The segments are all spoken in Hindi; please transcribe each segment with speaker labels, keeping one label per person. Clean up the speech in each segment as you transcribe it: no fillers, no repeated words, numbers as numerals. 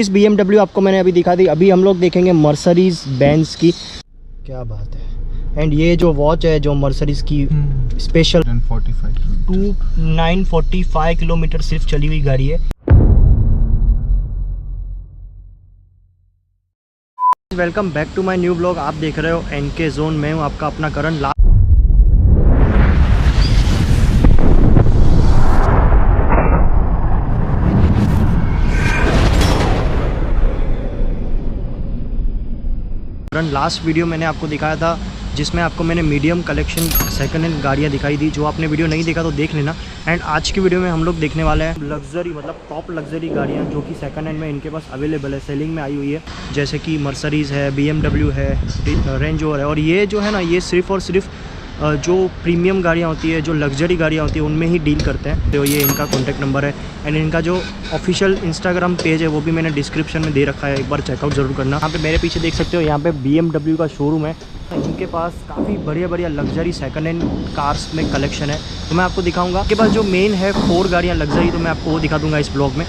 Speaker 1: इस BMW आपको मैंने अभी दिखा दी। अभी हम लोग देखेंगे मर्सिडीज बेंज की। क्या बात है। एंड ये जो वॉच है जो मर्सिडीज की स्पेशल 945 किलोमीटर सिर्फ चली हुई गाड़ी है। Welcome back to my new blog. आप देख रहे हो NK जोन। में हूँ आपका अपना करण। लास्ट वीडियो मैंने आपको दिखाया था जिसमें आपको मैंने मीडियम कलेक्शन सेकंड हैंड गाड़ियाँ दिखाई दी। जो आपने वीडियो नहीं देखा तो देख लेना। एंड आज की वीडियो में हम लोग देखने वाले हैं लग्जरी मतलब टॉप लग्जरी गाड़ियाँ जो कि सेकंड हैंड में इनके पास अवेलेबल है, सेलिंग में आई हुई है। जैसे कि मर्सिडीज़ है, BMW है, रेंज रोवर है। और ये जो है ना, ये सिर्फ़ और सिर्फ जो प्रीमियम गाड़ियाँ होती है, जो लग्जरी गाड़ियाँ होती है, उनमें ही डील करते हैं। तो ये इनका कॉन्टैक्ट नंबर है। एंड इनका जो ऑफिशियल इंस्टाग्राम पेज है वो भी मैंने डिस्क्रिप्शन में दे रखा है, एक बार चेकआउट ज़रूर करना। यहाँ पे मेरे पीछे देख सकते हो, यहाँ पे BMW का शोरूम है। इनके पास काफ़ी बढ़िया लग्जरी सेकंड हैंड कार्स में कलेक्शन है, तो मैं आपको दिखाऊंगा। इनके पास जो मेन है 4 गाड़ियाँ लग्जरी, तो मैं आपको वो दिखा दूंगा इस ब्लॉग में।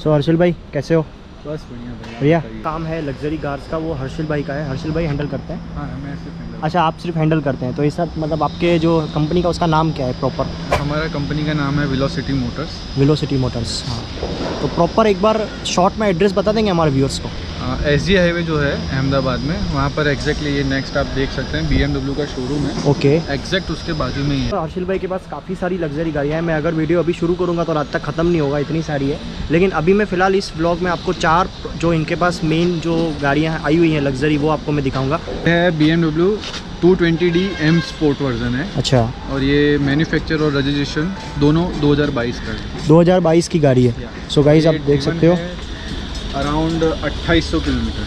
Speaker 1: सो हर्षिल भाई कैसे हो?
Speaker 2: बस
Speaker 1: बढ़िया। काम है लग्जरी कार्स का, वो हर्षिल भाई का है। हर्षिल भाई हैंडल करते हैं?
Speaker 2: हाँ, मैं सिर्फ हैंडल।
Speaker 1: अच्छा, आप सिर्फ हैंडल करते हैं। तो इस साथ मतलब आपके जो कंपनी का उसका नाम क्या है प्रॉपर?
Speaker 2: हमारा कंपनी का नाम है वेलोसिटी मोटर्स।
Speaker 1: वेलोसिटी मोटर्स, हाँ। तो प्रॉपर एक बार शॉर्ट में एड्रेस बता देंगे हमारे व्यूअर्स को?
Speaker 2: SG हाईवे जो है अहमदाबाद में, वहाँ पर एग्जैक्टली ये नेक्स्ट आप देख सकते हैं BMW का शोरूम है।
Speaker 1: ओके,
Speaker 2: एग्जैक्ट उसके बाजू में ही है।
Speaker 1: तो हर्षिल भाई के पास काफ़ी सारी लग्जरी गाड़ियाँ हैं। मैं अगर वीडियो अभी शुरू करूँगा तो रात तक ख़त्म नहीं होगा, इतनी सारी है। लेकिन अभी मैं फ़िलहाल इस व्लॉग में आपको 4 जो इनके पास मेन जो गाड़ियाँ आई हुई हैं लग्जरी, वो आपको मैं दिखाऊँगा।
Speaker 2: है BMW 220D M sport version है।
Speaker 1: अच्छा।
Speaker 2: और ये मैन्युफैक्चर और रजिस्ट्रेशन दोनों 2022 का है।
Speaker 1: 2022 की गाड़ी है। सो गाइस आप देख सकते हो,
Speaker 2: around 2800 kilometre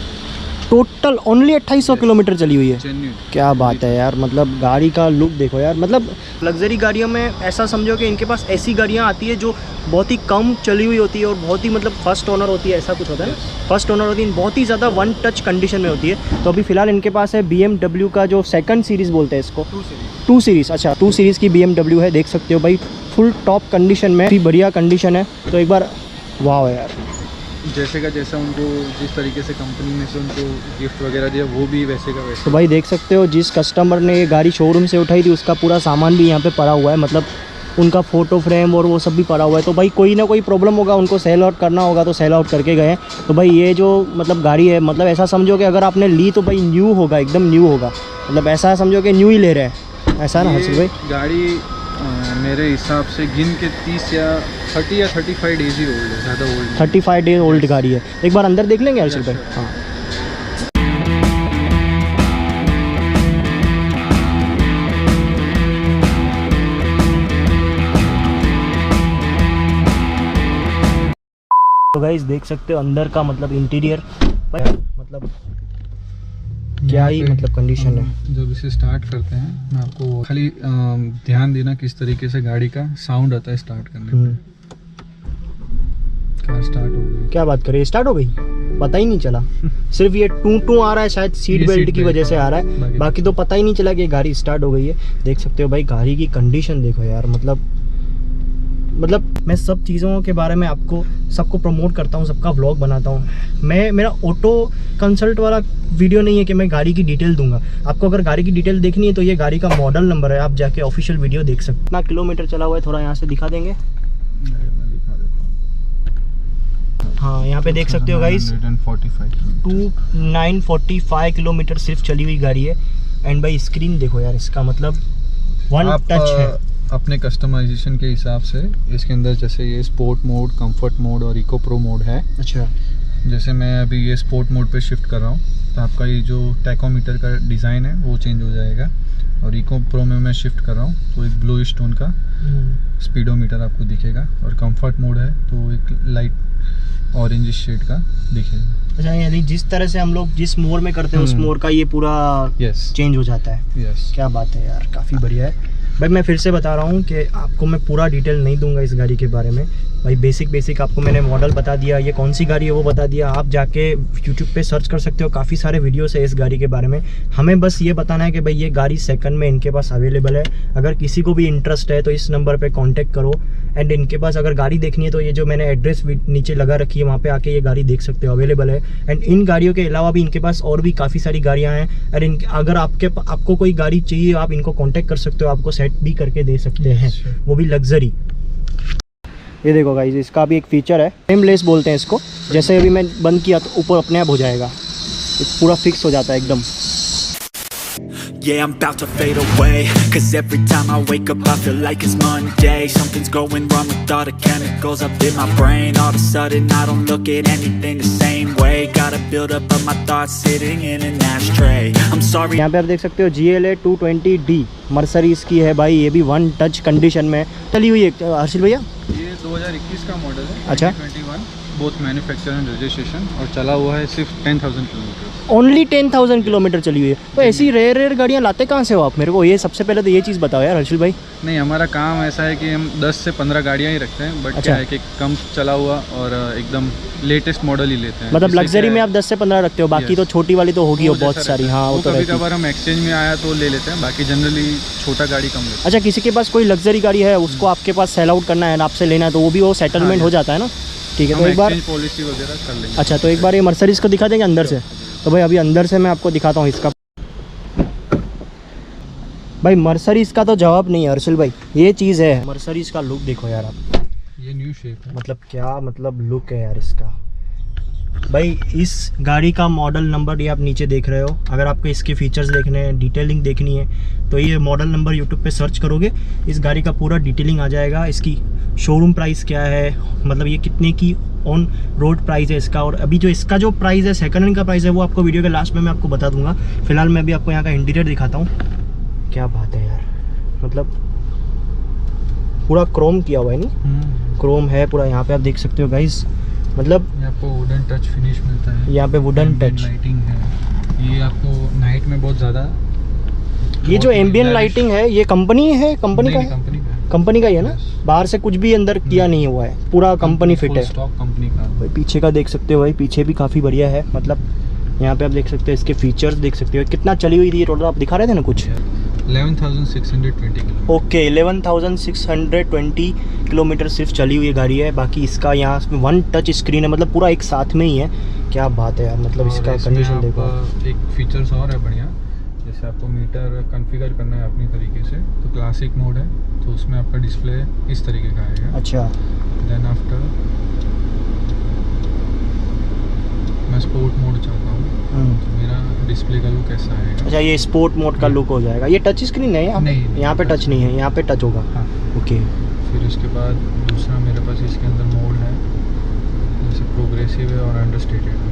Speaker 1: total only 2800 kilometre चली हुई है।
Speaker 2: जेन्युइन।
Speaker 1: क्या बात है यार, मतलब गाड़ी का लुक देखो यार। मतलब लग्जरी गाड़ियों में ऐसा समझो कि इनके पास ऐसी गाड़ियाँ आती है जो बहुत ही कम चली हुई होती है और बहुत ही मतलब फर्स्ट ओनर होती है, ऐसा कुछ होता है। फर्स्ट ओनर होती है, बहुत ही ज़्यादा वन टच कंडीशन में होती है। तो अभी फ़िलहाल इनके पास है BMW का जो सेकंड सीरीज़ बोलते हैं इसको, 2 सीरीज़। अच्छा, 2 सीरीज़ की BMW है, देख सकते हो भाई। फुल टॉप कंडीशन में, बढ़िया कंडीशन है। तो एक बार वाह यार,
Speaker 2: जैसे का जैसा उनको जिस तरीके से कंपनी में से उनको गिफ्ट वगैरह दिया, वो भी वैसे का वैसे।
Speaker 1: तो भाई देख सकते हो, जिस कस्टमर ने ये गाड़ी शोरूम से उठाई थी उसका पूरा सामान भी यहाँ पे पड़ा हुआ है। मतलब उनका फ़ोटो फ्रेम और वो सब भी पड़ा हुआ है। तो भाई कोई ना कोई प्रॉब्लम होगा, उनको सेल आउट करना होगा तो सेल आउट करके गए। तो भाई ये जो मतलब गाड़ी है, मतलब ऐसा समझो कि अगर आपने ली तो भाई न्यू होगा, एकदम न्यू होगा। मतलब ऐसा समझो कि न्यू ही ले रहे हैं, ऐसा ना हर्षिल भाई?
Speaker 2: गाड़ी मेरे हिसाब से गिन के 30 या 30 या 35 डेज ही ओल्ड है, ज़्यादा ओल्ड।
Speaker 1: 35 डेज ओल्ड गाड़ी है। एक बार अंदर देख लेंगे हर्षिल भाई? हाँ। तो गाइस देख सकते हो अंदर का मतलब इंटीरियर, मतलब क्या ही मतलब कंडीशन है।
Speaker 2: जब इसे स्टार्ट करते हैं, मैं आपको खाली ध्यान देना किस तरीके से गाड़ी का साउंड आता है स्टार्ट करने में। कार स्टार्ट हो गई।
Speaker 1: क्या बात करें, स्टार्ट हो गई, पता ही नहीं चला। सिर्फ ये टू आ रहा है, शायद सीट बेल्ट की वजह से आ रहा है। बाकी तो पता ही नहीं चला कि गाड़ी स्टार्ट हो गई है। देख सकते हो भाई, गाड़ी की कंडीशन देखो यार। मतलब मैं सब चीज़ों के बारे में आपको सबको प्रमोट करता हूँ, सबका व्लॉग बनाता हूँ। मेरा ऑटो कंसल्ट वाला वीडियो नहीं है कि मैं गाड़ी की डिटेल दूंगा आपको। अगर गाड़ी की डिटेल देखनी है तो ये गाड़ी का मॉडल नंबर है, आप जाके ऑफिशियल वीडियो देख सकते हैं। कितना किलोमीटर चला हुआ है थोड़ा यहाँ से दिखा देंगे? हाँ, यहाँ पे देख सकते हो गाइस, 945 किलोमीटर सिर्फ चली हुई गाड़ी है। एंड भाई स्क्रीन देखो यार, इसका मतलब वन टच है।
Speaker 2: अपने कस्टमाइजेशन के हिसाब से इसके अंदर जैसे ये स्पोर्ट मोड, कंफर्ट मोड और इको प्रो मोड है। अच्छा। जैसे मैं अभी ये स्पोर्ट मोड पे शिफ्ट कर रहा हूँ तो आपका ये जो टैकोमीटर का डिज़ाइन है वो चेंज हो जाएगा। और इको प्रो में मैं शिफ्ट कर रहा हूँ तो एक ब्लू स्टोन का स्पीडोमीटर आपको दिखेगा। और कंफर्ट मोड है तो एक लाइट ऑरेंज शेड का दिखेगा।
Speaker 1: अच्छा, यानी जिस तरह से हम लोग जिस मोड में करते हैं उस मोड का ये पूरा चेंज हो जाता है। क्या बात है यार, काफ़ी बढ़िया है भाई। मैं फिर से बता रहा हूँ कि आपको मैं पूरा डिटेल नहीं दूंगा इस गाड़ी के बारे में, भाई बेसिक आपको मैंने मॉडल बता दिया, ये कौन सी गाड़ी है वो बता दिया। आप जाके यूट्यूब पे सर्च कर सकते हो, काफ़ी सारे वीडियोस है इस गाड़ी के बारे में। हमें बस ये बताना है कि भाई ये गाड़ी सेकंड में इनके पास अवेलेबल है। अगर किसी को भी इंटरेस्ट है तो इस नंबर पे कांटेक्ट करो। एंड इनके पास अगर गाड़ी देखनी है तो ये जो मैंने एड्रेस नीचे लगा रखी है वहाँ पे आके ये गाड़ी देख सकते हो, अवेलेबल है। एंड इन गाड़ियों के अलावा भी इनके पास और भी काफ़ी सारी गाड़ियाँ हैं। और अगर आपको कोई गाड़ी चाहिए आप इनको कॉन्टेक्ट कर सकते हो, आपको सेट भी करके दे सकते हैं, वो भी लग्जरी। ये देखो गाइस, इसका भी एक फीचर है, फ्रेमलेस बोलते हैं इसको। जैसे अभी मैं बंद किया तो ऊपर अपने आप हो जाएगा, पूरा फिक्स हो जाता है एकदम।
Speaker 3: Yeah, I'm about to fade away, 'cause every time I wake up I feel like it's Monday. Something's going wrong with all the chemicals up in my brain. All of a sudden I don't look at anything the same way. Got a build up of my thoughts sitting in an ashtray. I'm sorry.
Speaker 1: यहाँ पे आप देख सकते हो GLA 220D मर्सरीज की है भाई, ये भी 1 टच कंडीशन में चली हुई है। हर्षिल भैया
Speaker 2: ये 2021 का मॉडल है।
Speaker 1: अच्छा।
Speaker 2: 2021 बोथ मैन्युफैक्चर एंड रजिस्ट्रेशन, और चला हुआ है सिर्फ 10,000 किलोमीटर।
Speaker 1: ओनली 10,000 किलोमीटर चली हुई है। तो ऐसी रेयर गाड़ियाँ लाते कहाँ से हो आप? मेरे को ये सबसे पहले तो ये चीज़ बताओ यार हर्षिल भाई।
Speaker 2: नहीं, हमारा काम ऐसा है कि हम 10 से 15 गाड़ियाँ ही रखते हैं, बट क्या है कि कम चला हुआ और एकदम लेटेस्ट मॉडल ही लेते हैं।
Speaker 1: मतलब लग्जरी में आप 10 से 15 रखते हो, बाकी तो छोटी वाली तो होगी बहुत सारी। हाँ, वो तो
Speaker 2: कभी कभार हम एक्सचेंज में आया तो ले लेते हैं, बाकी जनरली छोटा गाड़ी कम लेते हैं।
Speaker 1: अच्छा, किसी के पास कोई लग्जरी गाड़ी है, उसको आपके पास सेल आउट करना है, आपसे लेना है, तो वो भी वो सेटलमेंट हो जाता है ना? ठीक है, तो एक बार
Speaker 2: पॉलिसी वगैरह कर लेंगे।
Speaker 1: अच्छा, तो एक बार ये मर्सरीज को दिखा देंगे अंदर से। तो भाई अभी अंदर से मैं आपको दिखाता हूँ इसका। भाई मर्सरीज का तो जवाब नहीं है हर्षिल भाई, ये चीज़ है। मर्सरीज का लुक देखो यार आप,
Speaker 2: ये न्यू शेप है।
Speaker 1: मतलब क्या मतलब लुक है यार इसका। भाई इस गाड़ी का मॉडल नंबर ये आप नीचे देख रहे हो। अगर आपको इसके फीचर्स देखने हैं, डिटेलिंग देखनी है, तो ये मॉडल नंबर यूट्यूब पे सर्च करोगे, इस गाड़ी का पूरा डिटेलिंग आ जाएगा। इसकी शोरूम प्राइस क्या है, मतलब ये कितने की ऑन रोड प्राइस है इसका, और अभी जो इसका जो प्राइस है सेकंड हैंड का प्राइस है वो आपको वीडियो के लास्ट में मैं आपको बता दूंगा। फिलहाल मैं भी आपको यहाँ का इंटीरियर दिखाता हूँ। क्या बात है यार, मतलब पूरा क्रोम किया हुआ है, नहीं क्रोम है पूरा। यहाँ पे आप देख सकते हो गाइस, मतलब
Speaker 2: आपको वुडन टच फिनिश मिलता है।
Speaker 1: यहाँ पे वुडन टच
Speaker 2: लाइटिंग है, ये आपको नाइट में बहुत ज़्यादा।
Speaker 1: ये जो एम्बियन लाइटिंग है ये कंपनी है, कंपनी का है, कंपनी का ही है ना? बाहर से कुछ भी अंदर किया नहीं हुआ है, पूरा कंपनी फिट है।
Speaker 2: स्टॉक कंपनी का। भाई
Speaker 1: पीछे का देख सकते हो भाई, पीछे भी काफ़ी बढ़िया है। मतलब यहाँ पे आप देख सकते हो, इसके फीचर्स देख सकते हो। कितना चली हुई थी ये टोटल, आप दिखा रहे थे ना कुछ?
Speaker 2: 11,620 किलोमीटर।
Speaker 1: ओके, 11,620 किलोमीटर सिर्फ चली हुई गाड़ी है। बाकी इसका यहाँ 1 टच स्क्रीन है, मतलब पूरा एक साथ में ही है। क्या बात है यार, मतलब इसका कंडीशन देखो।
Speaker 2: एक फीचर्स और है बढ़िया, जैसे आपको मीटर कॉन्फ़िगर करना है अपनी तरीके से, तो क्लासिक मोड है, तो उसमें आपका डिस्प्ले इस तरीके का आएगा।
Speaker 1: अच्छा,
Speaker 2: देन आफ्टर मैं स्पोर्ट मोड चाहता हूँ, तो मेरा डिस्प्ले का लुक ऐसा आएगा।
Speaker 1: अच्छा, ये स्पोर्ट मोड का लुक हो जाएगा। ये टच स्क्रीन है?
Speaker 2: नहीं,
Speaker 1: यहाँ पे टच नहीं है, यहाँ पे टच होगा।
Speaker 2: हाँ।
Speaker 1: ओके,
Speaker 2: फिर इसके बाद दूसरा मेरे पास इसके अंदर मोड है, जैसे प्रोग्रेसिव है और अंडरस्टेटेड है।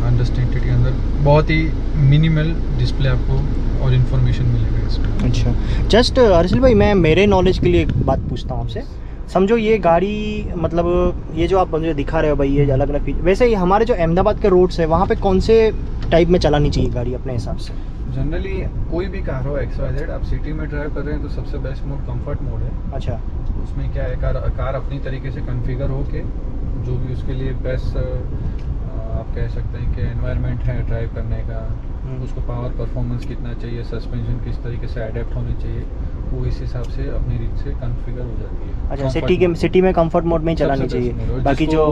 Speaker 2: अंडरस्टेटेड के अंदर बहुत ही मिनिमल डिस्प्ले आपको और इन्फॉर्मेशन मिलेगा इसमें।
Speaker 1: अच्छा, जस्ट हर्षिल भाई मैं मेरे नॉलेज के लिए एक बात पूछता हूँ आपसे। समझो ये गाड़ी, मतलब ये जो आप मुझे दिखा रहे हो भाई, ये अलग अलग फीचर, वैसे ही हमारे जो अहमदाबाद के रोड्स है वहाँ पे कौन से टाइप में चलानी चाहिए गाड़ी अपने हिसाब से?
Speaker 2: जनरली कोई भी कार हो XYZ, आप सिटी में ड्राइव कर रहे हैं तो सबसे बेस्ट मोड कंफर्ट मोड है।
Speaker 1: अच्छा,
Speaker 2: उसमें क्या है, कार अपनी तरीके से कॉन्फ़िगर होके जो भी उसके लिए बेस्ट आप कह सकते हैं कि एनवायरनमेंट है ड्राइव करने का, उसको पावर परफॉर्मेंस कितना चाहिए, सस्पेंशन किस तरीके से अडेप्ट होनी चाहिए, वो इस हिसाब से अपनी रीत से कॉन्फ़िगर हो जाती है।
Speaker 1: अच्छा, सिटी में कंफर्ट मोड में ही चलानी चाहिए। बाकी जो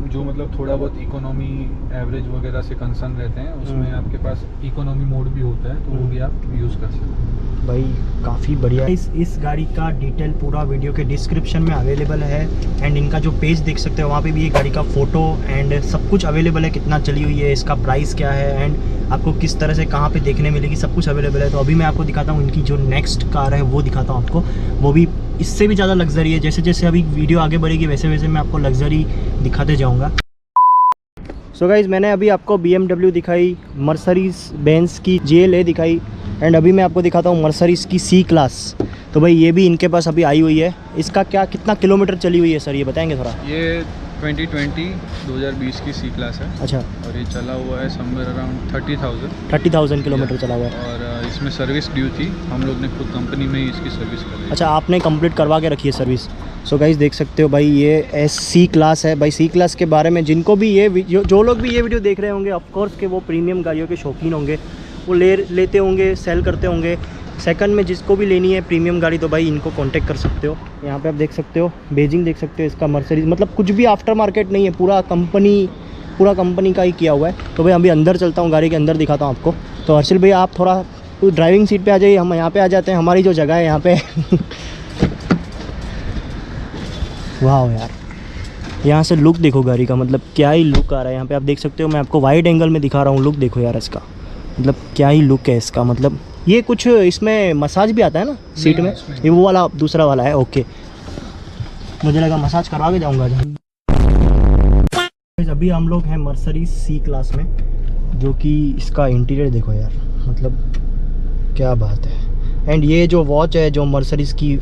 Speaker 2: जो मतलब थोड़ा बहुत इकोनॉमी एवरेज वगैरह से कंसर्न रहते हैं, उसमें आपके पास इकोनॉमी मोड भी होता है, तो वो भी आप यूज़ कर सकते हैं।
Speaker 1: भाई काफ़ी बढ़िया। इस गाड़ी का डिटेल पूरा वीडियो के डिस्क्रिप्शन में अवेलेबल है। एंड इनका जो पेज देख सकते हो वहाँ पे भी ये गाड़ी का फ़ोटो एंड सब कुछ अवेलेबल है, कितना चली हुई है, इसका प्राइस क्या है, एंड आपको किस तरह से कहाँ पे देखने मिलेगी, सब कुछ अवेलेबल है। तो अभी मैं आपको दिखाता हूँ इनकी जो नेक्स्ट कार है, वो दिखाता हूँ आपको। वो भी इससे भी ज़्यादा लग्जरी है। जैसे जैसे अभी वीडियो आगे बढ़ेगी वैसे वैसे मैं आपको लग्जरी दिखाते जाऊँगा। सो गाइज़, मैंने अभी आपको BMW दिखाई, मर्सरीज बेंज की GLA दिखाई, एंड अभी मैं आपको दिखाता हूँ मर्सरीज की C क्लास। तो भाई ये भी इनके पास अभी आई हुई है। इसका क्या कितना किलोमीटर चली हुई है सर, ये बताएंगे थोड़ा?
Speaker 2: ये 2020 2020 की सी क्लास है
Speaker 1: अच्छा,
Speaker 2: और ये चला हुआ है समवेयर अराउंड 30,000
Speaker 1: 30,000 किलोमीटर चला हुआ है।
Speaker 2: और इसमें सर्विस ड्यू थी, हम लोग ने खुद कंपनी में ही इसकी सर्विस करी।
Speaker 1: अच्छा, आपने कंप्लीट करवा के रखी है सर्विस। सो गाइस देख सकते हो भाई, ये सी क्लास है भाई। सी क्लास के बारे में जिनको भी जो लोग भी ये वीडियो देख रहे होंगे, ऑफकोर्स के वो प्रीमियम गाड़ियों के शौकीन होंगे, वो लेते होंगे, सेल करते होंगे। सेकंड में जिसको भी लेनी है प्रीमियम गाड़ी तो भाई इनको कांटेक्ट कर सकते हो। यहाँ पे आप देख सकते हो बेजिंग देख सकते हो, इसका मर्सिडीज मतलब कुछ भी आफ्टर मार्केट नहीं है, पूरा कंपनी का ही किया हुआ है। तो भाई अभी अंदर चलता हूँ, गाड़ी के अंदर दिखाता हूँ आपको। तो हर्षिल भाई आप थोड़ा ड्राइविंग सीट पे आ जाइए, हम यहाँ पे आ जाते हैं, हमारी जो जगह है यहाँ पे। वाह यार, यहाँ से लुक देखो गाड़ी का, मतलब क्या ही लुक आ रहा है। यहाँ पे आप देख सकते हो, मैं आपको वाइड एंगल में दिखा रहा हूँ, लुक देखो यार इसका, मतलब क्या ही लुक है इसका। मतलब ये कुछ इसमें मसाज भी आता है ना सीट में? ये वो वाला दूसरा वाला है, ओके। मुझे लगा मसाज करवा के जाऊँगा। अभी हम लोग हैं मर्सिडीज सी क्लास में, जो कि इसका इंटीरियर देखो यार, मतलब क्या बात है। एंड ये जो वॉच है जो मर्सिडीज की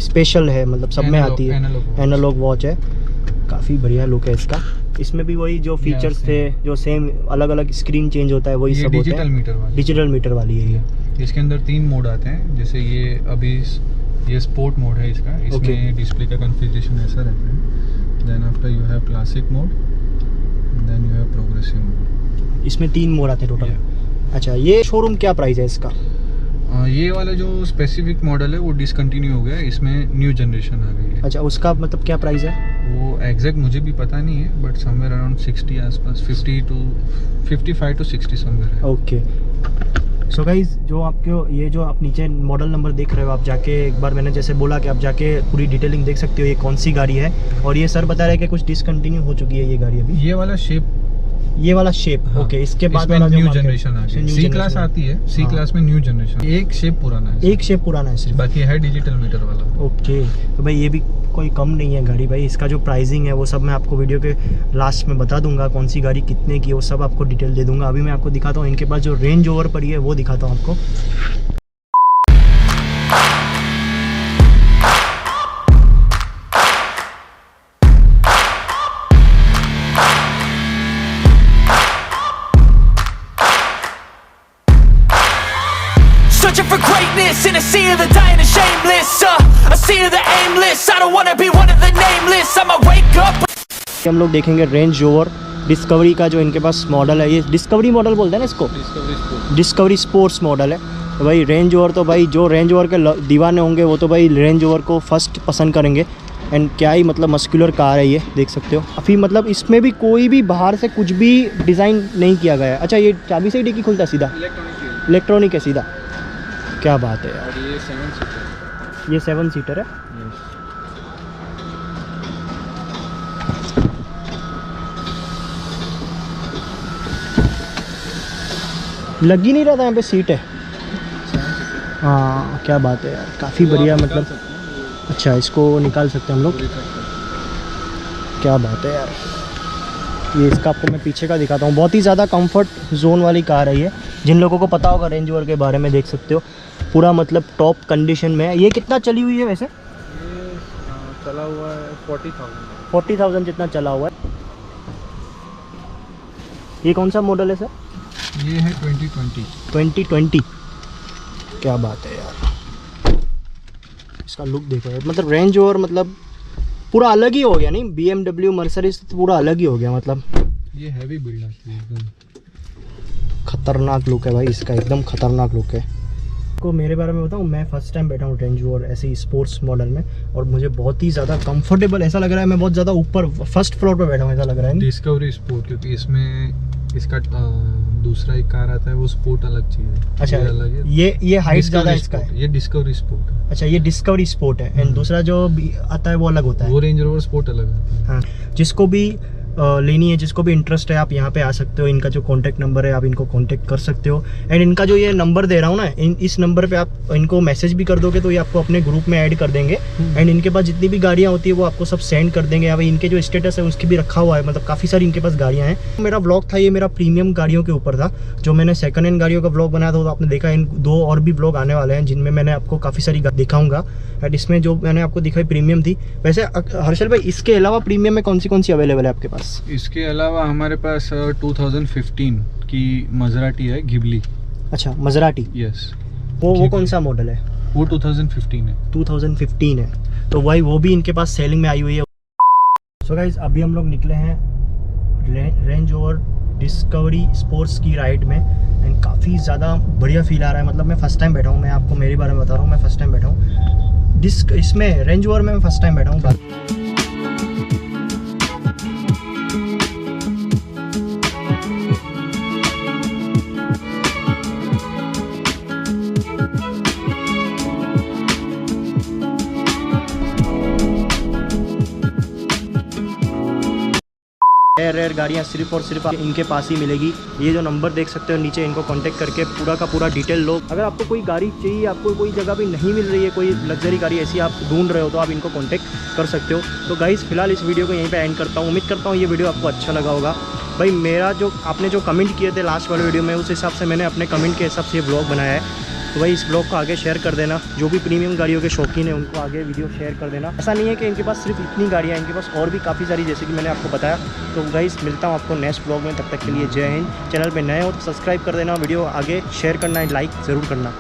Speaker 1: स्पेशल है, मतलब सब में आती है, एनालॉग वॉच है, काफ़ी बढ़िया लुक है इसका। इसमें भी वही जो फीचर्स थे, जो सेम अलग अलग स्क्रीन चेंज होता है, वही सब होता है। डिजिटल मीटर वाली है ये।
Speaker 2: इसके अंदर 3 मोड आते हैं, जैसे ये अभी ये स्पोर्ट मोड है इसका, इसमें डिस्प्ले का कॉन्फ़िगरेशन ऐसा रहता है। Then after you have classic mode, then you have progressive mode.
Speaker 1: इसमें 3 मोड आते हैं टोटल। अच्छा, ये शोरूम क्या प्राइस है इसका?
Speaker 2: ये वाला जो स्पेसिफिक मॉडल है वो डिसकंटिन्यू हो गया है, इसमें न्यू जनरेशन आ गई है।
Speaker 1: अच्छा, उसका मतलब क्या प्राइस है?
Speaker 2: वो एग्जैक्ट मुझे भी पता नहीं है, बट समवेयर अराउंड 60 आसपास, 55 to 60 समवेयर है।
Speaker 1: ओके। सो गाइज, जो आपको ये जो आप नीचे मॉडल नंबर देख रहे हो, आप जाके एक बार मैंने जैसे बोला कि आप जाके पूरी डिटेलिंग देख सकते हो ये कौन सी गाड़ी है। और ये सर बता रहे हैं कि कुछ डिसकंटिन्यू हो चुकी है ये गाड़ी अभी।
Speaker 2: ये वाला शेप
Speaker 1: हाँ, ओके। इसके बाद वाला
Speaker 2: न्यू जनरेशन आ गई, सी क्लास आती है, सी क्लास में न्यू जनरेशन, एक शेप पुराना है सिर्फ, बाकी है डिजिटल मीटर वाला।
Speaker 1: ओके, तो भाई ये भी कोई कम नहीं है गाड़ी भाई। इसका जो प्राइसिंग है वो सब मैं आपको वीडियो के लास्ट में बता दूंगा, कौन सी गाड़ी कितने की, वो सब आपको डिटेल दे दूंगा। अभी मैं आपको दिखाता हूँ इनके पास जो रेंज ओवर पड़ी है वो दिखाता हूँ आपको।
Speaker 3: Searching for greatness in a sea of the dying and shameless, a sea of the aimless. I don't wanna be one of the nameless. I'ma wake up.
Speaker 1: हम लोग देखेंगे रेंज ओवर डिस्कवरी का जो इनके पास मॉडल है, ये डिस्कवरी मॉडल बोलते हैं ना इसको, डिस्कवरी स्पोर्ट्स मॉडल है। तो भाई रेंज ओवर तो भाई जो रेंज ओवर के दीवाने होंगे वो तो भाई रेंज ओवर को फर्स्ट पसंद करेंगे। एंड क्या ही मतलब मस्कुलर कार है ये, देख सकते हो। अभी मतलब इसमें भी कोई भी बाहर से कुछ भी डिज़ाइन नहीं किया गया है। अच्छा, ये चाबी से ही डिक्की खुलता है सीधा? इलेक्ट्रॉनिक है सीधा, क्या बात है यार।
Speaker 2: ये 7 सीटर,
Speaker 1: ये 7 सीटर है। लग ही नहीं रहा था यहाँ पे सीट है। हाँ, क्या बात है यार, काफ़ी बढ़िया मतलब। अच्छा, इसको निकाल सकते हैं हम लोग, क्या बात है यार। ये इसका आपको मैं पीछे का दिखाता हूँ, बहुत ही ज़्यादा कंफर्ट जोन वाली कार है ये। जिन लोगों को पता होगा रेंज ओवर के बारे में, देख सकते हो पूरा मतलब टॉप कंडीशन में है। ये कितना चली हुई है वैसे?
Speaker 2: ये चला हुआ है
Speaker 1: 40,000 जितना चला हुआ है। ये कौन सा मॉडल है सर?
Speaker 2: ये है 2020।
Speaker 1: क्या बात है यार, इसका लुक देखो यार, मतलब रेंज ओवर मतलब पूरा अलग ही हो गया। नहीं, BMW मर्सिडीज तो पूरा अलग ही हो गया, मतलब
Speaker 2: ये हैवी बिल्ड आती है, एकदम
Speaker 1: खतरनाक लुक है भाई इसका, एकदम खतरनाक लुक है। को मेरे बारे में बताऊँ, मैं फर्स्ट टाइम बैठा हूँ रेंज ओवर ऐसे ही स्पोर्ट्स मॉडल में, और मुझे बहुत ही ज़्यादा कंफर्टेबल ऐसा लग रहा है। मैं बहुत ज़्यादा ऊपर फर्स्ट फ्लोर पे बैठा हूँ ऐसा लग रहा है।
Speaker 2: डिस्कवरी स्पोर्ट, क्योंकि इसमें इसका दूसरा एक कार आता है वो स्पोर्ट अलग चीज़ है।
Speaker 1: अच्छा,
Speaker 2: ये अलग है,
Speaker 1: ये हाइट ज़्यादा इसका है।
Speaker 2: ये डिस्कवरी स्पोर्ट है।
Speaker 1: अच्छा, ये डिस्कवरी स्पोर्ट है। एंड दूसरा जो आता है वो अलग होता है,
Speaker 2: वो रेंज रोवर स्पोर्ट अलग आता है।
Speaker 1: हाँ, जिसको भी लेनी है, जिसको भी इंटरेस्ट है आप यहाँ पे आ सकते हो। इनका जो कॉन्टैक्ट नंबर है आप इनको कॉन्टैक्ट कर सकते हो। एंड इनका जो ये नंबर दे रहा हूँ ना, इस नंबर पे आप इनको मैसेज भी कर दोगे तो ये आपको अपने ग्रुप में ऐड कर देंगे। एंड इनके पास जितनी भी गाड़ियाँ होती है वो आपको सब सेंड कर देंगे। यहाँ पे इनके जो स्टेटस है उसकी भी रखा हुआ है, मतलब काफ़ी सारी इनके पास गाड़ियाँ हैं। मेरा ब्लॉग था ये मेरा प्रीमियम गाड़ियों के ऊपर था, जो मैंने सेकंड हैंड गाड़ियों का ब्लॉग बनाया था, तो आपने देखा। इन 2 और भी ब्लॉग आने वाले हैं जिनमें मैंने आपको काफ़ी सारी दिखाऊंगा। एंड इसमें जो मैंने आपको दिखाई प्रीमियम थी। वैसे हर्षल भाई, इसके अलावा प्रीमियम में कौन सी अवेलेबल है आपके पास?
Speaker 2: इसके अलावा हमारे पास 2015 की मजराटी है, घिबली।
Speaker 1: अच्छा, मजराटी।
Speaker 2: यस।
Speaker 1: वो कौन सा मॉडल है?
Speaker 2: वो 2015 है।
Speaker 1: 2015 है, तो भाई वो भी इनके पास सेलिंग में आई हुई है। सो गाइस, अभी हम लोग निकले हैं रेंज रोवर डिस्कवरी स्पोर्ट्स की राइड में। एंड काफ़ी ज़्यादा बढ़िया फील आ रहा है। मतलब मैं फ़र्स्ट टाइम बैठा हूँ, मैं आपको मेरे बारे में बता रहा हूँ, मैं फ़र्स्ट टाइम बैठा हूँ इसमें रेंज रोवर में मैं फ़र्स्ट टाइम बैठा हूँ। रेयर गाड़ियाँ सिर्फ और सिर्फ इनके पास ही मिलेगी। ये जो नंबर देख सकते हो नीचे, इनको कांटेक्ट करके पूरा का पूरा डिटेल लो। अगर आपको कोई गाड़ी चाहिए, आपको कोई जगह भी नहीं मिल रही है, कोई लग्जरी गाड़ी ऐसी आप ढूंढ रहे हो, तो आप इनको कांटेक्ट कर सकते हो। तो गाइस, फिलहाल इस वीडियो को यहीं पे एंड करता हूँ। उम्मीद करता हूँ ये वीडियो आपको अच्छा लगा होगा। भाई मेरा जो आपने जो कमेंट किए थे लास्ट वाले वीडियो में, उस हिसाब से मैंने अपने कमेंट के हिसाब से ये ब्लॉग बनाया है। तो भाई इस ब्लॉग को आगे शेयर कर देना। जो भी प्रीमियम गाड़ियों के शौकीन है उनको आगे वीडियो शेयर कर देना। ऐसा नहीं है कि इनके पास सिर्फ इतनी गाड़ियाँ हैं, इनके पास और भी काफ़ी सारी, जैसे कि मैंने आपको बताया। तो गाइस, मिलता हूँ आपको नेक्स्ट ब्लॉग में। तब तक के लिए जय हिंद। चैनल पे नए हो तो सब्सक्राइब कर देना, वीडियो आगे शेयर करना है, लाइक ज़रूर करना।